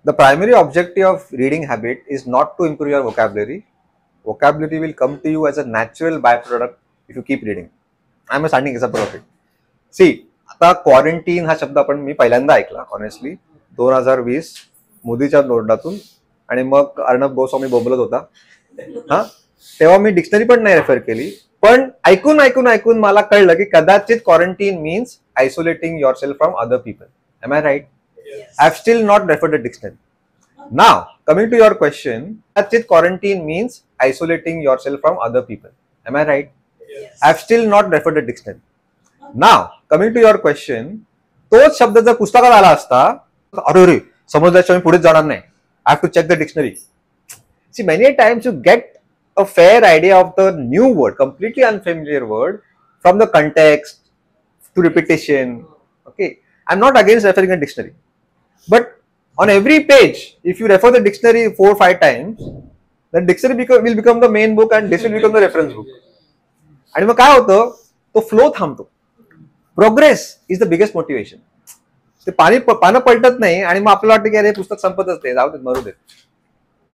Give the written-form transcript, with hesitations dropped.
The primary objective of reading habit is not to improve your vocabulary. Vocabulary will come to you as a natural byproduct if you keep reading. I am a standing example of it. See, आता quarantine हा शब्द आपण मी पहिल्यांदा ऐकला honestly 2020 मोदीच्या नोर्डातून आणि मग अर्णब गोस्वामी बोंबलत होता. हा तेव्हा मी डिक्शनरी पण नाही रेफर केली, पण ऐकून ऐकून ऐकून मला कळलं की कदाचित quarantine means isolating yourself from other people. Am I right? I have still not referred the dictionary. Now coming to your question, कदाचित quarantine means isolating yourself from other people. Am I right? I have still not referred the dictionary. Now coming to your question, तोच शब्द जर पुस्तकात आला असता, अरे रे समजल्याशिवाय मी पुढेच जाणार नाही, I have to check the dictionary. See many times you get a fair idea of the new word, completely unfamiliar word, from the context to repetition. Okay, I'm not against referring a dictionary, but on every page, if you refer the dictionary 4 or 5 times, the dictionary will become the main book and this will become the reference book. आणि मग काय होतं, तो flow थांबतो. Progress is the biggest motivation. ते पानं पलटत नाही आणि मग आपल्याला वाटतं की अरे पुस्तक संपतच नाही, जाऊ देत, मरू देत.